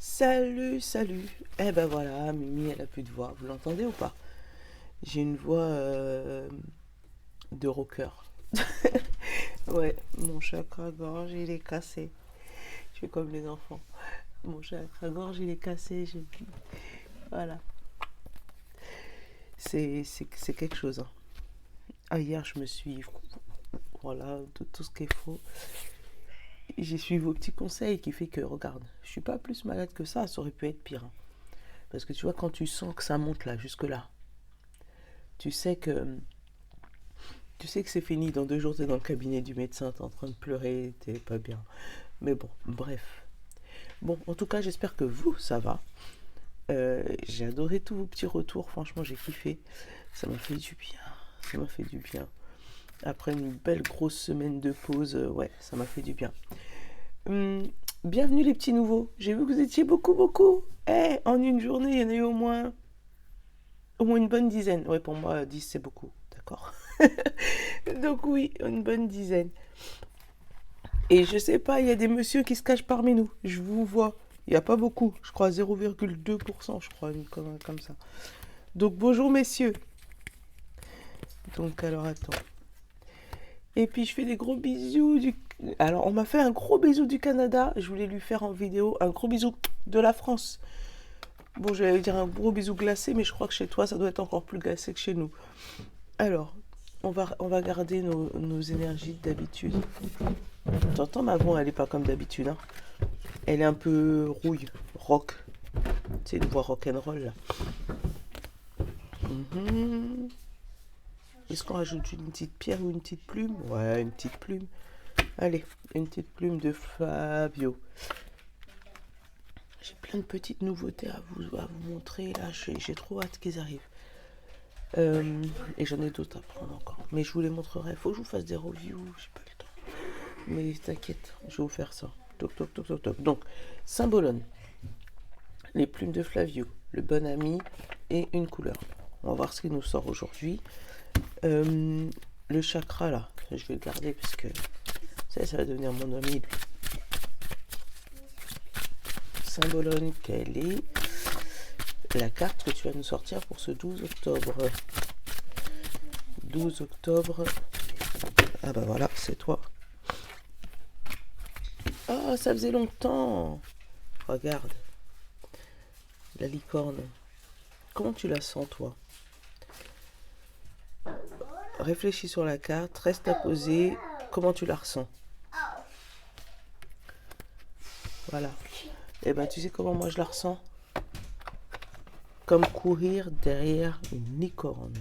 Salut, salut. Eh ben voilà, Mimi, elle a plus de voix. Vous l'entendez ou pas? J'ai une voix de rocker. Ouais, mon chakra-gorge, il est cassé. Je suis comme les enfants. Mon chakra-gorge, il est cassé. Voilà. C'est quelque chose, hein. Ah, hier, je me suis... Voilà, tout ce qu'il faut. J'ai suivi vos petits conseils qui fait que, regarde, je suis pas plus malade que ça aurait pu être pire, hein. Parce que tu vois, quand tu sens que ça monte là, jusque là, tu sais que Tu sais que c'est fini, dans 2 jours, t'es dans le cabinet du médecin, t'es en train de pleurer, t'es pas bien. Mais bon, bref. Bon, en tout cas, j'espère que vous, ça va. J'ai adoré tous vos petits retours, franchement, j'ai kiffé. Ça m'a fait du bien, ça m'a fait du bien. Après une belle grosse semaine de pause, ouais, ça m'a fait du bien. Hum, Bienvenue les petits nouveaux. J'ai vu que vous étiez beaucoup, beaucoup. Eh, en une journée, il y en a eu au moins une bonne dizaine. Ouais, pour moi, 10 c'est beaucoup, d'accord. Donc oui, une bonne dizaine. Et je sais pas, il y a des messieurs qui se cachent parmi nous. Je vous vois. Il n'y a pas beaucoup. Je crois 0,2%, je crois, comme ça. Donc bonjour messieurs. Donc alors attends. Et puis je fais des gros bisous du... Alors on m'a fait un gros bisou du Canada. Je voulais lui faire en vidéo un gros bisou de la France. Bon, j'allais dire un gros bisou glacé, mais je crois que chez toi, ça doit être encore plus glacé que chez nous. Alors, on va garder nos énergies d'habitude. T'entends, ma voix, elle est pas comme d'habitude, hein. Elle est un peu rouille, rock. C'est une voix rock'n'roll là. Mhm. Est-ce qu'on rajoute une petite pierre ou une petite plume? Ouais, une petite plume. Allez, une petite plume de Fabio. J'ai plein de petites nouveautés à vous montrer là. J'ai trop hâte qu'ils arrivent. Et j'en ai d'autres à prendre encore. Mais je vous les montrerai. Faut que je vous fasse des reviews. J'ai pas le temps. Mais t'inquiète, je vais vous faire ça. Toc, toc, toc, toc, toc. Donc, Symbolone, les plumes de Flavio, le bon ami et une couleur. On va voir ce qu'il nous sort aujourd'hui. Le chakra là, je vais le garder parce que ça va devenir mon ami. Symbolone, quelle est la carte que tu vas nous sortir pour ce 12 octobre? 12 octobre. Ah bah voilà, c'est toi. Ah, ça faisait longtemps. Regarde, la licorne. Comment tu la sens toi? Réfléchis sur la carte, reste à poser. Comment tu la ressens? Voilà. Et ben tu sais comment moi je la ressens? Comme courir derrière une licorne.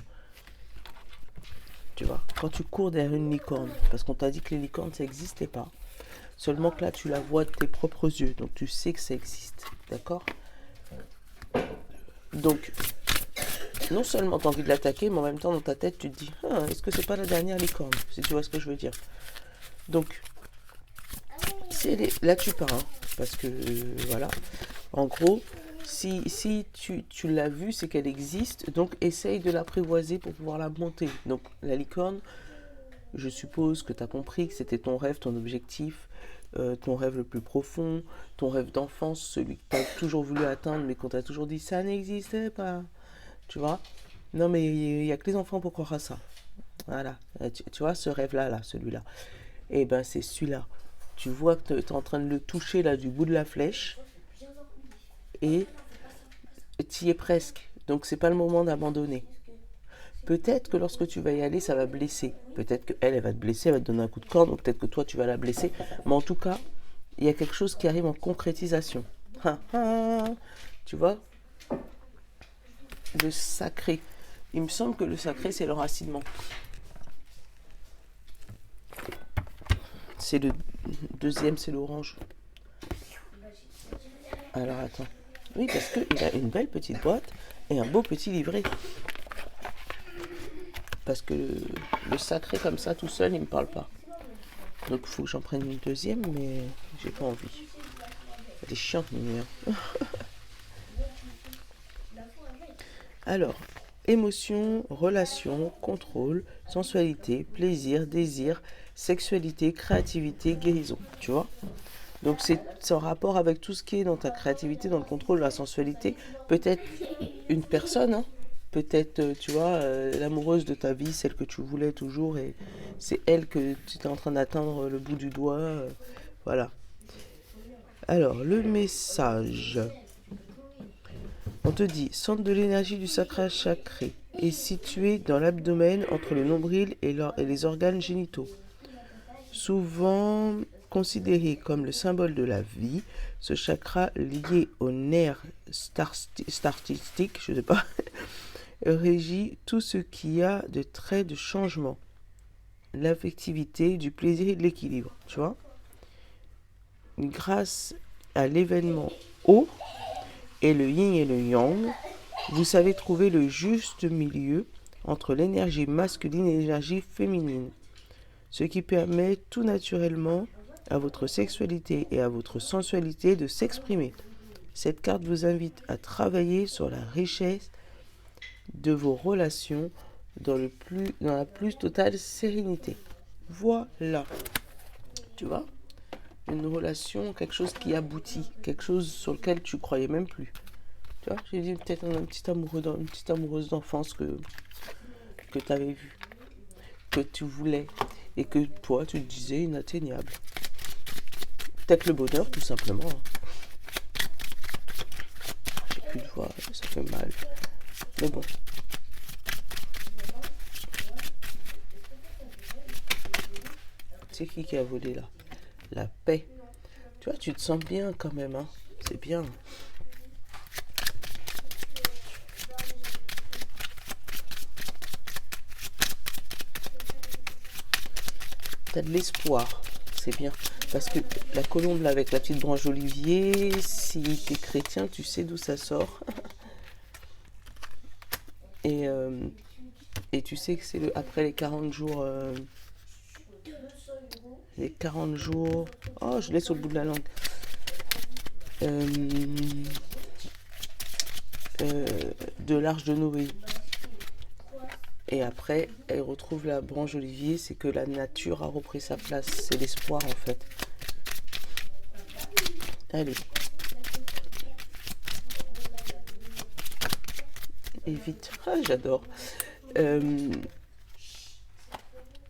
Tu vois, quand tu cours derrière une licorne, parce qu'on t'a dit que les licornes ça n'existait pas. Seulement que là tu la vois de tes propres yeux, donc tu sais que ça existe. D'accord? Donc, non seulement tu as envie de l'attaquer, mais en même temps dans ta tête tu te dis ah, est-ce que c'est pas la dernière licorne? Si tu vois ce que je veux dire. Donc, là tu pars, hein, parce que voilà. En gros, si tu l'as vue, c'est qu'elle existe, donc essaye de l'apprivoiser pour pouvoir la monter. Donc la licorne, je suppose que tu as compris que c'était ton rêve, ton objectif, ton rêve le plus profond, ton rêve d'enfance, celui que tu as toujours voulu atteindre, mais qu'on t'a toujours dit ça n'existait pas. Tu vois? Non, mais il n'y a que les enfants pour croire à ça. Voilà. Tu vois, ce rêve-là, là, celui-là. Eh ben, c'est celui-là. Tu vois que tu es en train de le toucher là du bout de la flèche et tu y es presque. Donc c'est pas le moment d'abandonner. Peut-être que lorsque tu vas y aller, ça va blesser. Peut-être qu'elle, elle va te blesser, elle va te donner un coup de corne, ou peut-être que toi, tu vas la blesser. Mais en tout cas, il y a quelque chose qui arrive en concrétisation. Tu vois, le sacré. Il me semble que le sacré, c'est le racinement. C'est le deuxième, c'est l'orange. Alors attends. Oui, parce qu'il a une belle petite boîte et un beau petit livret. Parce que le sacré comme ça, tout seul, il me parle pas. Donc il faut que j'en prenne une deuxième, mais j'ai pas envie. Elle est chiante, Mimi, hein. Alors, émotion, relation, contrôle, sensualité, plaisir, désir, sexualité, créativité, guérison. Tu vois? Donc c'est en rapport avec tout ce qui est dans ta créativité, dans le contrôle de la sensualité. Peut-être une personne, hein. Peut-être, tu vois, l'amoureuse de ta vie, celle que tu voulais toujours, et c'est elle que tu es en train d'atteindre le bout du doigt. Voilà. Alors, le message. On te dit, centre de l'énergie du sacral sacré est situé dans l'abdomen entre le nombril et les organes génitaux. Souvent considéré comme le symbole de la vie, ce chakra lié au nerf starstique, je sais pas, régit tout ce qui a de traits de changement, l'affectivité, du plaisir et de l'équilibre, tu vois. Grâce à l'événement O et le yin et le yang, vous savez trouver le juste milieu entre l'énergie masculine et l'énergie féminine, ce qui permet tout naturellement à votre sexualité et à votre sensualité de s'exprimer. Cette carte vous invite à travailler sur la richesse de vos relations dans la plus totale sérénité. Voilà. Tu vois ? Une relation, quelque chose qui aboutit, quelque chose sur lequel tu croyais même plus. Tu vois ? J'ai dit peut-être une petite amoureuse d'enfance que tu avais vue, que tu voulais, et que toi, tu te disais inatteignable. Peut-être le bonheur, tout simplement. J'ai plus de voix, ça fait mal. Mais bon. C'est qui a volé là ? La paix. Tu vois, tu te sens bien quand même, hein. C'est bien. T'as de l'espoir. C'est bien. Parce que la colombe là, avec la petite branche d'olivier, si t'es chrétien, tu sais d'où ça sort. Et tu sais que c'est après les 40 jours... les 40 jours... Oh, je laisse au bout de la langue. De l'arche de Noé. Et après, elle retrouve la branche d'olivier, c'est que la nature a repris sa place. C'est l'espoir en fait. Allez. Et vite. Ah, j'adore.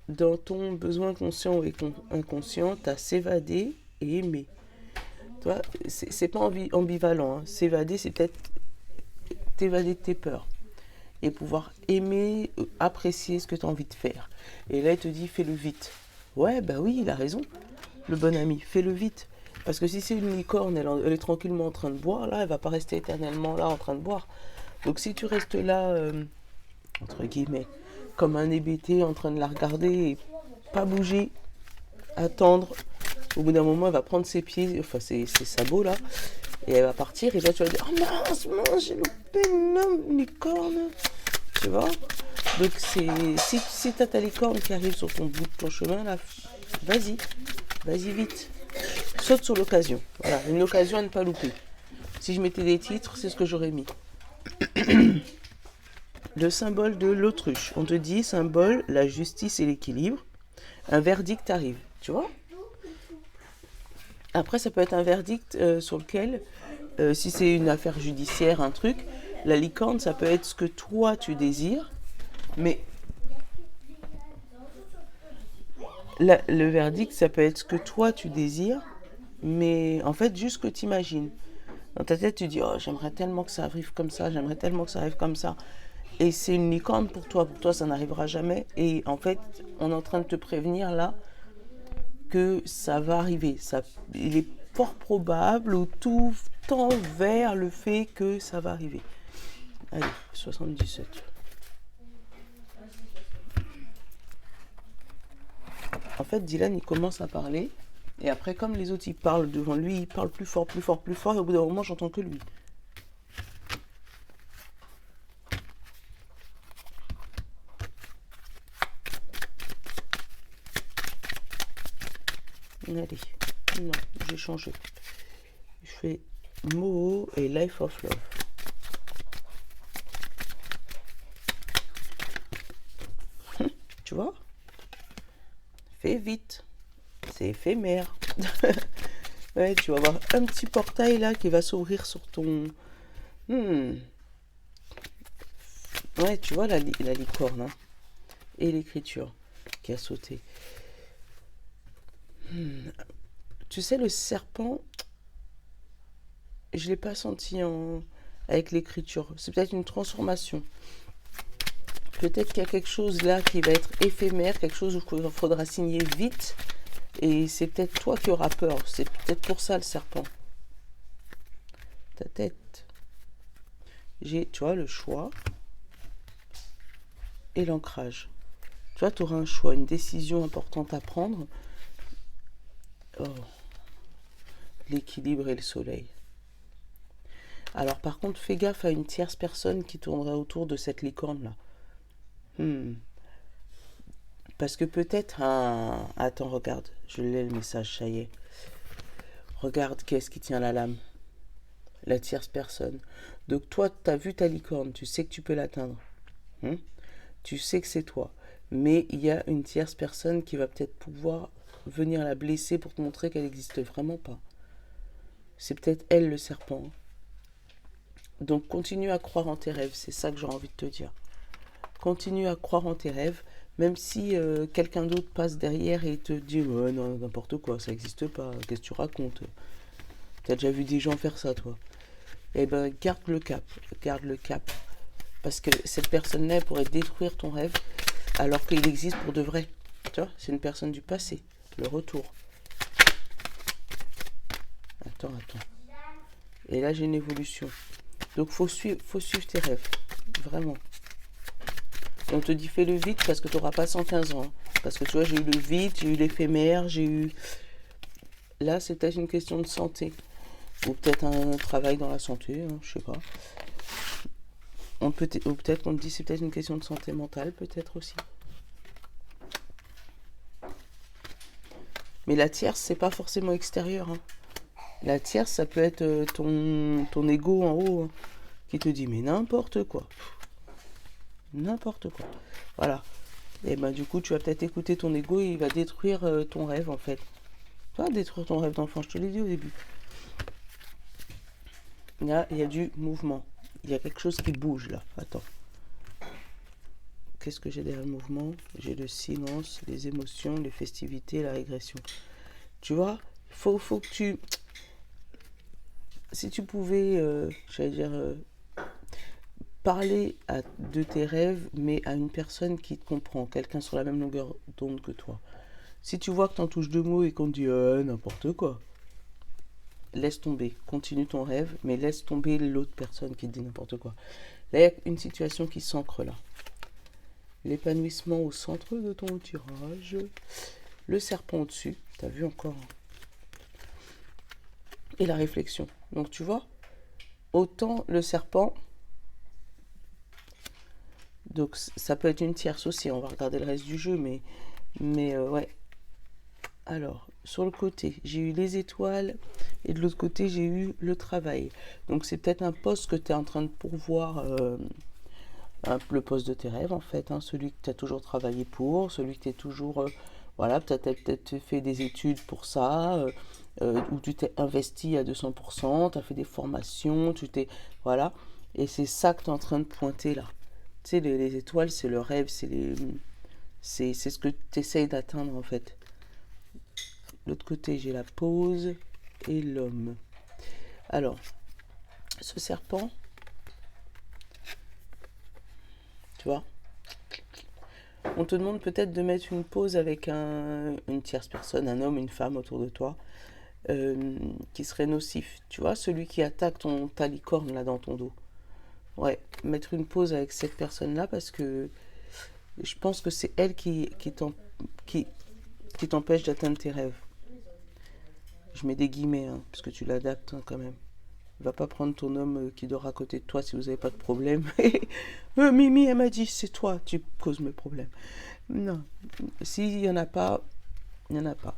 Dans ton besoin conscient et inconscient, t'as s'évader et aimer. Tu vois, c'est pas ambivalent. Hein. S'évader, c'est peut-être t'évader de tes peurs. Et pouvoir aimer, apprécier ce que tu as envie de faire. Et là, il te dit, fais-le vite. Ouais, bah oui, il a raison, le bon ami, fais-le vite. Parce que si c'est une licorne, elle est tranquillement en train de boire, là, elle va pas rester éternellement là en train de boire. Donc si tu restes là, entre guillemets, comme un hébété en train de la regarder et pas bouger, attendre, au bout d'un moment, elle va prendre ses pieds, enfin ses sabots là, et elle va partir, et là tu vas dire, oh mince, j'ai loupé une licorne. Tu vois ? Donc si t'as ta licorne qui arrive sur ton bout de ton chemin, là, vas-y vite. Saute sur l'occasion. Voilà, une occasion à ne pas louper. Si je mettais des titres, c'est ce que j'aurais mis. Le symbole de l'autruche. On te dit, symbole, la justice et l'équilibre. Un verdict arrive, tu vois ? Après, ça peut être un verdict sur lequel, si c'est une affaire judiciaire, un truc, la licorne, ça peut être ce que toi, tu désires, mais le verdict, ça peut être ce que toi, tu désires, mais en fait, juste ce que tu imagines. Dans ta tête, tu dis, oh, j'aimerais tellement que ça arrive comme ça, j'aimerais tellement que ça arrive comme ça. Et c'est une licorne pour toi, ça n'arrivera jamais. Et en fait, on est en train de te prévenir là que ça va arriver. Il est fort probable ou tout tend vers le fait que ça va arriver. Allez, 77. En fait, Dylan, il commence à parler. Et après, comme les autres, ils parlent devant lui, il parle plus fort. Et au bout d'un moment, j'entends que lui. Allez, non, j'ai changé. Je fais Moho et Life of Love. Tu vois ? Fais vite. C'est éphémère. Ouais, tu vas avoir un petit portail là qui va s'ouvrir sur ton... Hmm. Ouais, tu vois la licorne, hein, et l'écriture qui a sauté. Hmm. Tu sais, le serpent, je l'ai pas senti avec l'écriture. C'est peut-être une transformation. Peut-être qu'il y a quelque chose là qui va être éphémère, quelque chose où il faudra signer vite. Et c'est peut-être toi qui auras peur. C'est peut-être pour ça le serpent. Ta tête. J'ai, tu vois, le choix et l'ancrage. Tu vois, tu auras un choix, une décision importante à prendre. Oh, l'équilibre et le soleil. Alors par contre, fais gaffe à une tierce personne qui tournera autour de cette licorne-là. Hmm. Parce que peut-être... Ah, attends, regarde. Je l'ai le message, ça y est. Regarde, qu'est-ce qui tient la lame? La tierce personne. Donc toi, tu as vu ta licorne, tu sais que tu peux l'atteindre. Hmm. Tu sais que c'est toi. Mais il y a une tierce personne qui va peut-être pouvoir venir la blesser pour te montrer qu'elle n'existe vraiment pas. C'est peut-être elle le serpent. Donc continue à croire en tes rêves, c'est ça que j'ai envie de te dire. Continue à croire en tes rêves, même si quelqu'un d'autre passe derrière et te dit ouais, non, n'importe quoi, ça n'existe pas, qu'est-ce que tu racontes? T'as déjà vu des gens faire ça, toi? Eh ben, garde le cap, garde le cap. Parce que cette personne-là pourrait détruire ton rêve alors qu'il existe pour de vrai. Tu vois, c'est une personne du passé, le retour. Attends. Et là, j'ai une évolution. Donc, faut suivre tes rêves, vraiment. Et on te dit fais-le vite parce que tu n'auras pas 115 ans. Parce que tu vois, j'ai eu le vite, j'ai eu l'éphémère, j'ai eu... Là, c'est peut-être une question de santé. Ou peut-être un travail dans la santé, hein, je sais pas. Ou peut-être qu'on te dit c'est peut-être une question de santé mentale, peut-être aussi. Mais la tierce, c'est pas forcément extérieur. Hein. La tierce, ça peut être ton ego en haut hein, qui te dit mais n'importe quoi. N'importe quoi. Voilà. Et ben du coup, tu vas peut-être écouter ton ego et il va détruire ton rêve en fait. Tu vas détruire ton rêve d'enfant, je te l'ai dit au début. Là, il y a du mouvement. Il y a quelque chose qui bouge là. Attends. Qu'est-ce que j'ai derrière le mouvement? J'ai le silence, les émotions, les festivités, la régression. Tu vois, faut que tu... Si tu pouvais, j'allais dire, parler de tes rêves, mais à une personne qui te comprend, quelqu'un sur la même longueur d'onde que toi. Si tu vois que t'en touches deux mots et qu'on te dit n'importe quoi, laisse tomber, continue ton rêve, mais laisse tomber l'autre personne qui te dit n'importe quoi. Là, il y a une situation qui s'ancre là. L'épanouissement au centre de ton tirage, le serpent au-dessus, t'as vu encore, et la réflexion. Donc tu vois, autant le serpent, donc ça peut être une tierce aussi, on va regarder le reste du jeu, mais ouais. Alors, sur le côté, j'ai eu les étoiles et de l'autre côté, j'ai eu le travail. Donc c'est peut-être un poste que tu es en train de pourvoir, le poste de tes rêves en fait, hein, celui que tu as toujours travaillé pour, celui que tu es toujours... voilà, tu as peut-être fait des études pour ça, où tu t'es investi à 200%, tu as fait des formations, tu t'es... Voilà, et c'est ça que tu es en train de pointer là. Tu sais, les étoiles, c'est le rêve, c'est ce que tu essayes d'atteindre en fait. L'autre côté, j'ai la pause et l'homme. Alors, ce serpent, tu vois, on te demande peut-être de mettre une pause avec une tierce personne, un homme, une femme autour de toi, qui serait nocif. Tu vois, celui qui attaque ta licorne là dans ton dos. Ouais, mettre une pause avec cette personne-là parce que je pense que c'est elle qui t'empêche d'atteindre tes rêves. Je mets des guillemets, hein, parce que tu l'adaptes hein, quand même. Va pas prendre ton homme qui dort à côté de toi si vous n'avez pas de problème. Mimi, elle m'a dit, c'est toi, tu causes mes problèmes. Non, s'il n'y en a pas, il n'y en a pas.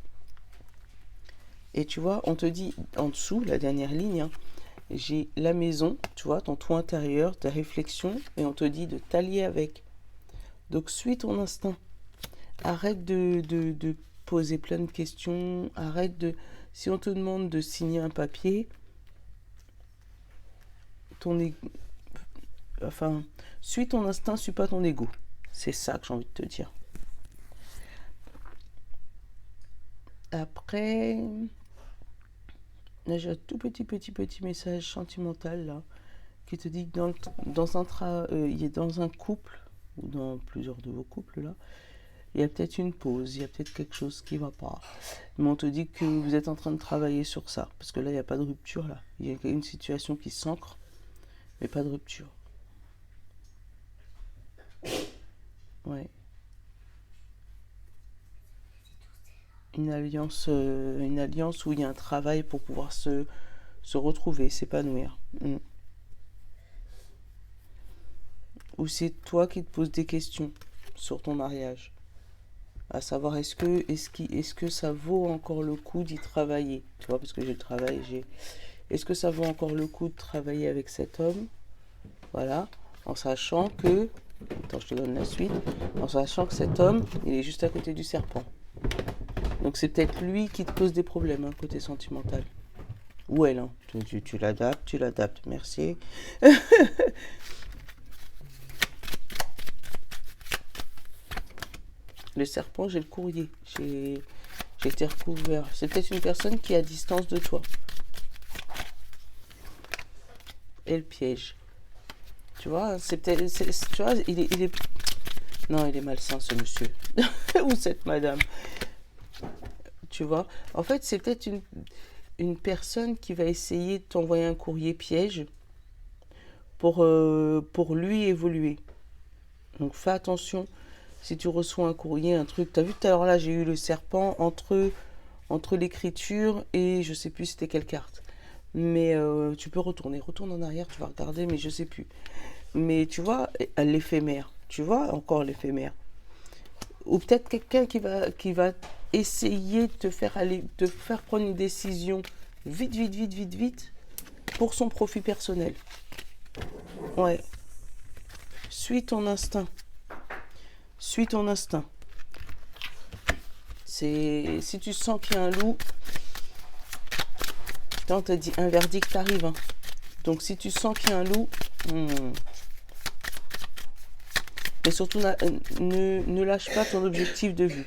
Et tu vois, on te dit en dessous, la dernière ligne, hein, j'ai la maison, tu vois, ton toit intérieur, ta réflexion, et on te dit de t'allier avec. Donc, suis ton instinct. Arrête de poser plein de questions, arrête de... Si on te demande de signer un papier, enfin, suis ton instinct, suis pas ton ego. C'est ça que j'ai envie de te dire. Après, là j'ai un tout petit message sentimental là qui te dit que il est dans un couple ou dans plusieurs de vos couples là, il y a peut-être une pause, il y a peut-être quelque chose qui va pas. Mais on te dit que vous êtes en train de travailler sur ça parce que là il n'y a pas de rupture là, il y a une situation qui s'ancre mais pas de rupture. Ouais. Une alliance où il y a un travail pour pouvoir se retrouver, s'épanouir. Ou c'est toi qui te poses des questions sur ton mariage. À savoir, est-ce que ça vaut encore le coup d'y travailler? Tu vois, parce que j'ai le travail, Est-ce que ça vaut encore le coup de travailler avec cet homme? Voilà. En sachant que... Attends, je te donne la suite. En sachant que cet homme, il est juste à côté du serpent. Donc c'est peut-être lui qui te pose des problèmes, hein, côté sentimental. Ou elle, hein. Tu l'adaptes, merci. Le serpent, j'ai le courrier. J'ai été recouvert. C'est peut-être une personne qui est à distance de toi. Et le piège. Tu vois, c'est peut-être... Tu vois, il est... Non, il est malsain, ce monsieur. Ou cette madame. Tu vois, en fait, c'est peut-être une personne qui va essayer de t'envoyer un courrier piège pour lui évoluer. Donc, fais attention si tu reçois un courrier, un truc. Tu as vu tout à l'heure, là, j'ai eu le serpent entre l'écriture et je sais plus c'était quelle carte. Mais tu peux retourne en arrière, tu vas regarder, mais je sais plus. Mais tu vois, l'éphémère. Tu vois, encore l'éphémère. Ou peut-être quelqu'un qui va essayer de te faire prendre une décision vite pour son profit personnel. Ouais. Suis ton instinct. Suis ton instinct. Si tu sens qu'il y a un loup, on t'a dit un verdict arrive. Hein. Donc si tu sens qu'il y a un loup, mais surtout ne lâche pas ton objectif de vue.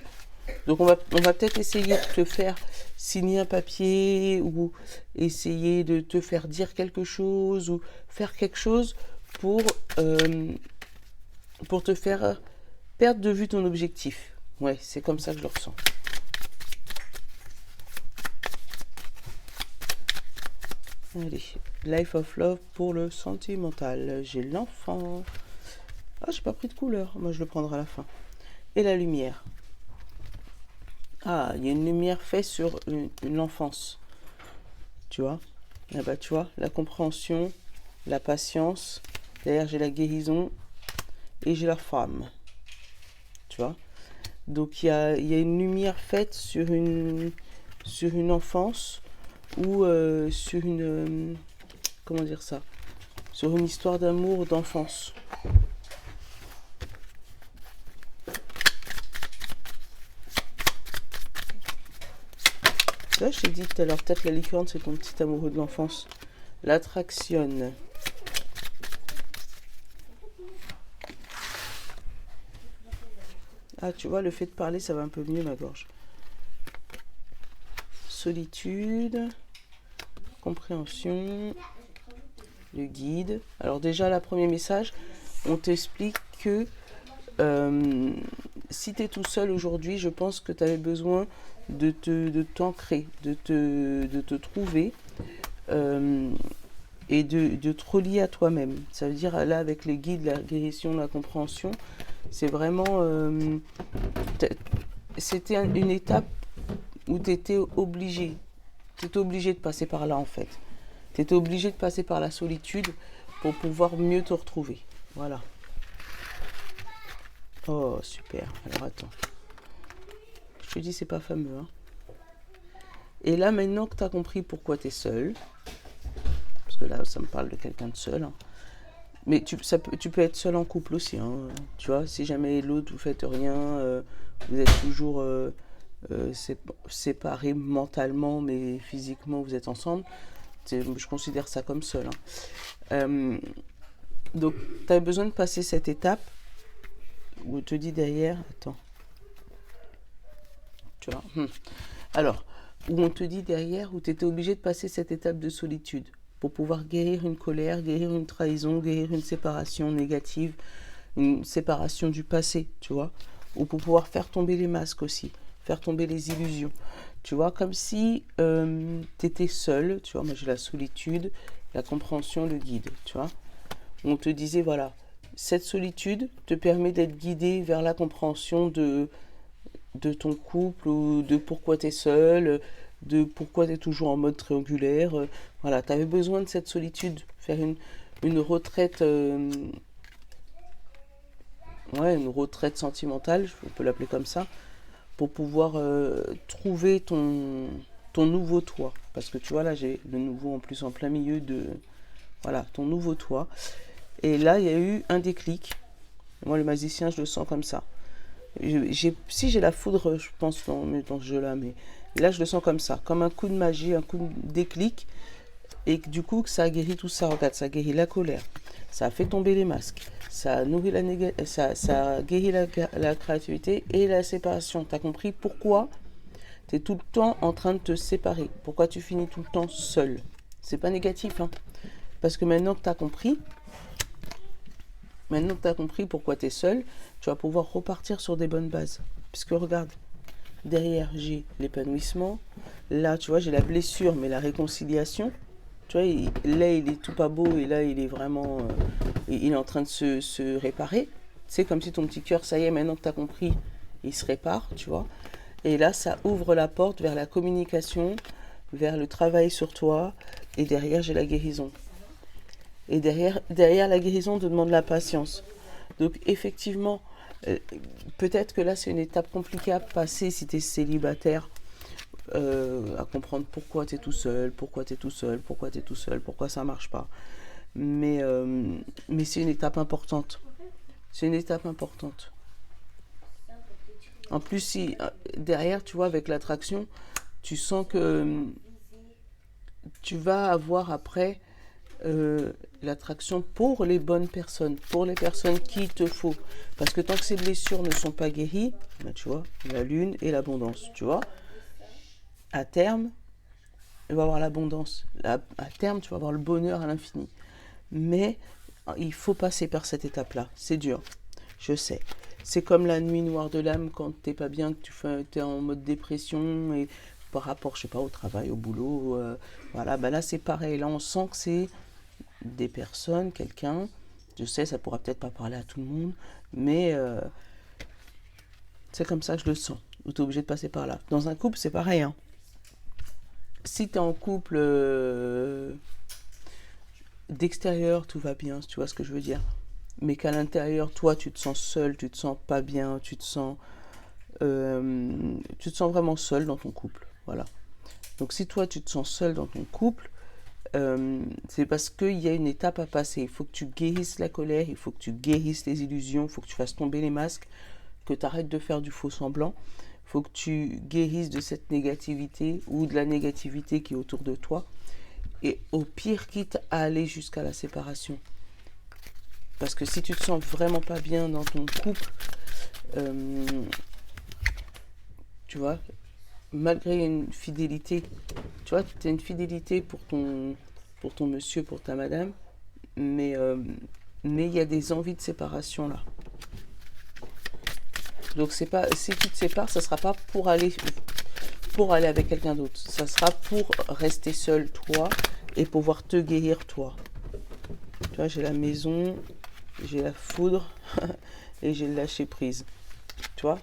Donc on va peut-être essayer de te faire signer un papier ou essayer de te faire dire quelque chose ou faire quelque chose pour te faire perdre de vue ton objectif. Ouais, c'est comme ça que je le ressens. Allez, Life of Love pour le sentimental. J'ai l'enfant. Ah, j'ai pas pris de couleur. Moi, je le prendrai à la fin. Et la lumière. Ah, il y a une lumière faite sur l'enfance. Tu vois? Ah bah, tu vois, la compréhension, la patience. Derrière, j'ai la guérison et j'ai la femme. Tu vois? Donc, il y a une lumière faite sur une enfance ou sur une... comment dire ça? Sur une histoire d'amour d'enfance. Là, je t'ai dit tout à l'heure, peut-être la licorne, c'est ton petit amoureux de l'enfance. L'attraction. Ah, tu vois, le fait de parler, ça va un peu mieux, ma gorge. Solitude. Compréhension. Le guide. Alors déjà, le premier message, on t'explique que si tu es tout seul aujourd'hui, je pense que tu avais besoin de t'ancrer, de te trouver et de te relier à toi-même. Ça veut dire, là, avec les guides, la guérison, la compréhension, c'est vraiment... c'était une étape où tu étais obligé. Tu étais obligé de passer par là, en fait. Tu étais obligé de passer par la solitude pour pouvoir mieux te retrouver. Voilà. Oh, super. Alors, attends. Je te dis, c'est pas fameux. Hein. Et là, maintenant que tu as compris pourquoi tu es seul, parce que là, ça me parle de quelqu'un de seul, hein. Mais tu peux être seul en couple aussi. Hein. Tu vois, si jamais l'autre, vous faites rien, vous êtes toujours séparés mentalement, mais physiquement, vous êtes ensemble. Je considère ça comme seul. Hein. Donc, tu as besoin de passer cette étape où on te dit derrière, attends, tu vois, alors, où on te dit derrière, où tu étais obligé de passer cette étape de solitude pour pouvoir guérir une colère, guérir une trahison, guérir une séparation négative, une séparation du passé, tu vois, ou pour pouvoir faire tomber les masques aussi, faire tomber les illusions, tu vois, comme si tu étais seul, tu vois, moi j'ai la solitude, la compréhension, le guide, tu vois. On te disait, voilà, cette solitude te permet d'être guidé vers la compréhension de ton couple, ou de pourquoi tu es seul, de pourquoi tu es toujours en mode triangulaire. Voilà, tu avais besoin de cette solitude, faire une retraite, ouais, une retraite sentimentale, on peut l'appeler comme ça, pour pouvoir trouver ton nouveau toi. Parce que tu vois, là, j'ai le nouveau en plus en plein milieu de... Voilà, ton nouveau toi. Et là, il y a eu un déclic. Moi, le magicien, je le sens comme ça. Si j'ai la foudre, je pense, dans ce jeu-là, mais là, je le sens comme ça. Comme un coup de magie, un coup de déclic. Et que, du coup, ça a guéri tout ça. Regarde, ça a guéri la colère. Ça a fait tomber les masques. Ça a nourri ça a guéri la créativité et la séparation. Tu as compris pourquoi tu es tout le temps en train de te séparer. Pourquoi tu finis tout le temps seul. C'est pas négatif, hein. Parce que maintenant que tu as compris, pourquoi tu es seul, tu vas pouvoir repartir sur des bonnes bases. Puisque regarde, derrière j'ai l'épanouissement. Là, tu vois, j'ai la blessure, mais la réconciliation. Tu vois, là, il est tout pas beau et là, il est vraiment... il est en train de se réparer. C'est comme si ton petit cœur, ça y est, maintenant que tu as compris, il se répare, tu vois. Et là, ça ouvre la porte vers la communication, vers le travail sur toi. Et derrière, j'ai la guérison. Et derrière la guérison, on te demande la patience. Donc, effectivement, peut-être que là, c'est une étape compliquée à passer si tu es célibataire, à comprendre pourquoi tu es tout seul, pourquoi tu es tout seul, pourquoi tu es tout seul, pourquoi ça marche pas. Mais c'est une étape importante. C'est une étape importante. En plus, si derrière, tu vois, avec l'attraction, tu sens que tu vas avoir après l'attraction pour les bonnes personnes, pour les personnes qu'il te faut. Parce que tant que ces blessures ne sont pas guéries, ben, tu vois, la lune et l'abondance, tu vois, à terme, tu vas avoir l'abondance. À terme, tu vas avoir le bonheur à l'infini. Mais il faut passer par cette étape-là. C'est dur, je sais. C'est comme la nuit noire de l'âme quand t'es pas bien, que tu es en mode dépression et par rapport, je sais pas, au travail, au boulot. Voilà, ben là c'est pareil. Là on sent que c'est des personnes, quelqu'un. Je sais, ça pourra peut-être pas parler à tout le monde, mais c'est comme ça que je le sens. Ou tu es obligé de passer par là. Dans un couple, c'est pareil. Hein. Si tu es en couple d'extérieur, tout va bien, si tu vois ce que je veux dire. Mais qu'à l'intérieur, toi, tu te sens seul, tu te sens pas bien, tu te sens vraiment seul dans ton couple. Voilà. Donc si toi, tu te sens seul dans ton couple, c'est parce qu'il y a une étape à passer. Il faut que tu guérisses la colère, il faut que tu guérisses les illusions, il faut que tu fasses tomber les masques, que tu arrêtes de faire du faux semblant. Il faut que tu guérisses de cette négativité ou de la négativité qui est autour de toi. Et au pire, quitte à aller jusqu'à la séparation. Parce que si tu te sens vraiment pas bien dans ton couple, tu vois, malgré une fidélité, tu vois, tu as une fidélité pour ton monsieur, pour ta madame, mais il y a des envies de séparation là. Donc c'est pas, si tu te sépares, ça sera pas pour aller avec quelqu'un d'autre. Ça sera pour rester seul toi et pouvoir te guérir toi. Tu vois, j'ai la maison, j'ai la foudre et j'ai le lâcher prise. Tu vois,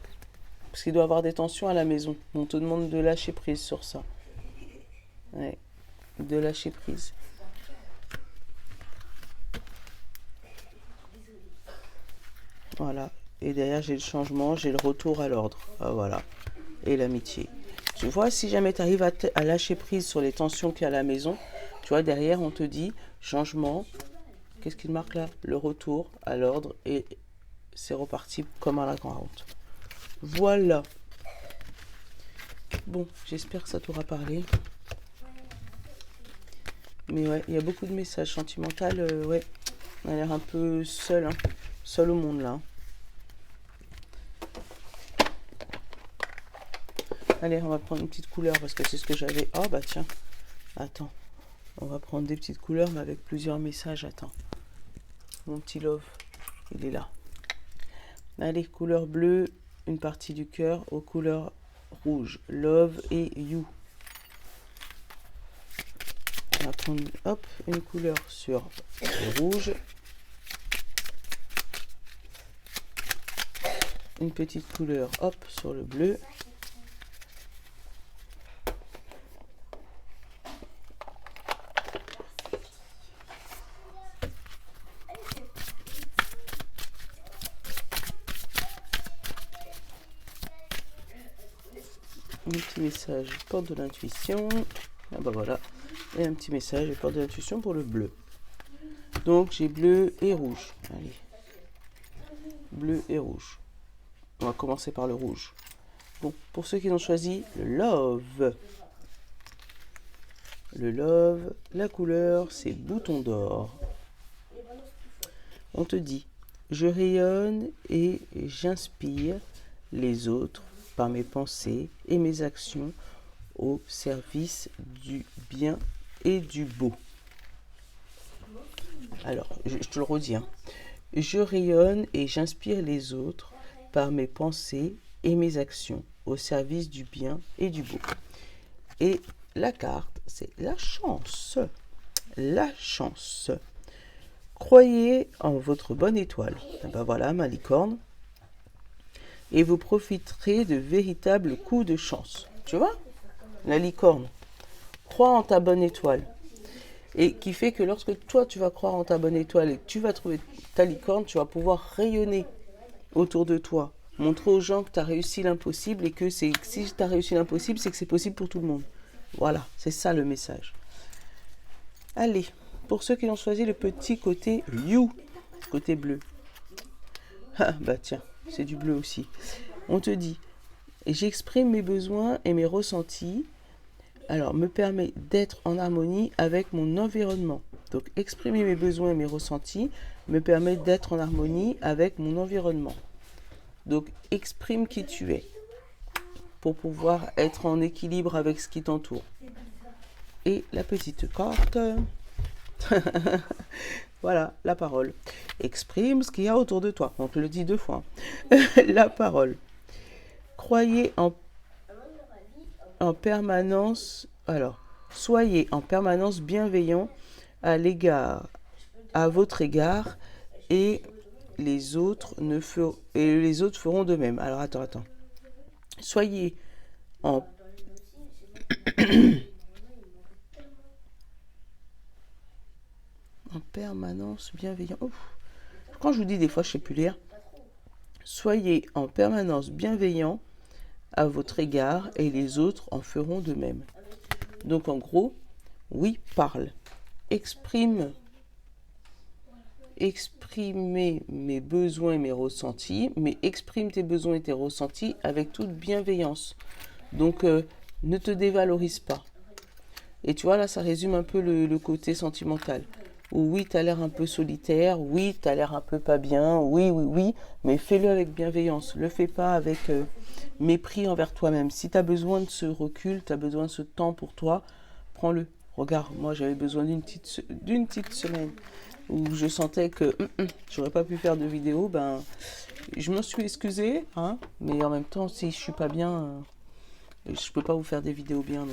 parce qu'il doit y avoir des tensions à la maison. On te demande de lâcher prise sur ça. Ouais, de lâcher prise. Voilà. Et derrière, j'ai le changement, j'ai le retour à l'ordre. Ah, voilà. Et l'amitié. Tu vois, si jamais tu arrives à lâcher prise sur les tensions qu'il y a à la maison, tu vois, derrière, on te dit changement. Qu'est-ce qu'il marque là? Le retour à l'ordre. Et c'est reparti comme à la grande route. Voilà. Bon, j'espère que ça t'aura parlé. Mais ouais, il y a beaucoup de messages sentimentaux. Ouais, on a l'air un peu seul, hein, seul au monde là. Allez, on va prendre une petite couleur parce que c'est ce que j'avais. Oh bah tiens, attends. On va prendre des petites couleurs mais avec plusieurs messages. Attends. Mon petit love, il est là. Allez, couleur bleue, une partie du cœur aux couleurs rouge. Love et you. On va prendre hop, une couleur sur le rouge. Une petite couleur hop sur le bleu. Un petit message porte de l'intuition. Ah bah voilà. Et un petit message porte de l'intuition pour le bleu. Donc j'ai bleu et rouge. Allez. Bleu et rouge. On va commencer par le rouge. Bon, pour ceux qui ont choisi le love. Le love, la couleur, c'est bouton d'or. On te dit, je rayonne et j'inspire les autres par mes pensées et mes actions au service du bien et du beau. Alors, je te le redis. Hein. Je rayonne et j'inspire les autres par mes pensées et mes actions au service du bien et du beau. Et la carte, c'est la chance. La chance. Croyez en votre bonne étoile. Et ben voilà, ma licorne. Et vous profiterez de véritables coups de chance. Tu vois, la licorne. Crois en ta bonne étoile. Et qui fait que lorsque toi, tu vas croire en ta bonne étoile et que tu vas trouver ta licorne, tu vas pouvoir rayonner autour de toi. Montrer aux gens que tu as réussi l'impossible et que si tu as réussi l'impossible, c'est que c'est possible pour tout le monde. Voilà, c'est ça le message. Allez, pour ceux qui ont choisi le petit côté you, côté bleu. Ah, bah tiens, c'est du bleu aussi. On te dit, j'exprime mes besoins et mes ressentis. Alors, me permet d'être en harmonie avec mon environnement. Donc, exprimer mes besoins et mes ressentis me permet d'être en harmonie avec mon environnement. Donc, exprime qui tu es pour pouvoir être en équilibre avec ce qui t'entoure. Et la petite carte. Voilà, la parole. Exprime ce qu'il y a autour de toi. On te le dit 2 fois. La parole. Croyez en permanence. Alors, soyez en permanence bienveillant à votre égard et les autres feront de même. Alors, attends. Soyez en permanence bienveillant. Ouf. Quand je vous dis des fois, je ne sais plus lire. Soyez en permanence bienveillant à votre égard et les autres en feront de même. Donc en gros, oui, parle. Exprimez mes besoins et mes ressentis, mais exprime tes besoins et tes ressentis avec toute bienveillance. Donc ne te dévalorise pas. Et tu vois, là, ça résume un peu le côté sentimental. Où oui, tu as l'air un peu solitaire, oui, tu as l'air un peu pas bien, oui, mais fais-le avec bienveillance. Le fais pas avec mépris envers toi-même. Si tu as besoin de ce recul, tu as besoin de ce temps pour toi, prends-le. Regarde, moi, j'avais besoin d'une petite semaine où je sentais que j'aurais pas pu faire de vidéo. Ben, je me suis excusée, hein, mais en même temps, si je suis pas bien, je peux pas vous faire des vidéos bien,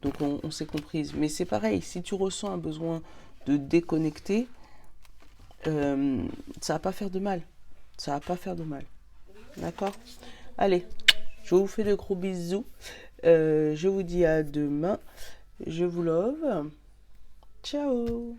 donc on s'est comprise. Mais c'est pareil, si tu ressens un besoin de déconnecter, ça va pas faire de mal. Ça va pas faire de mal. D'accord ? Allez, je vous fais de gros bisous. Je vous dis à demain. Je vous love. Ciao.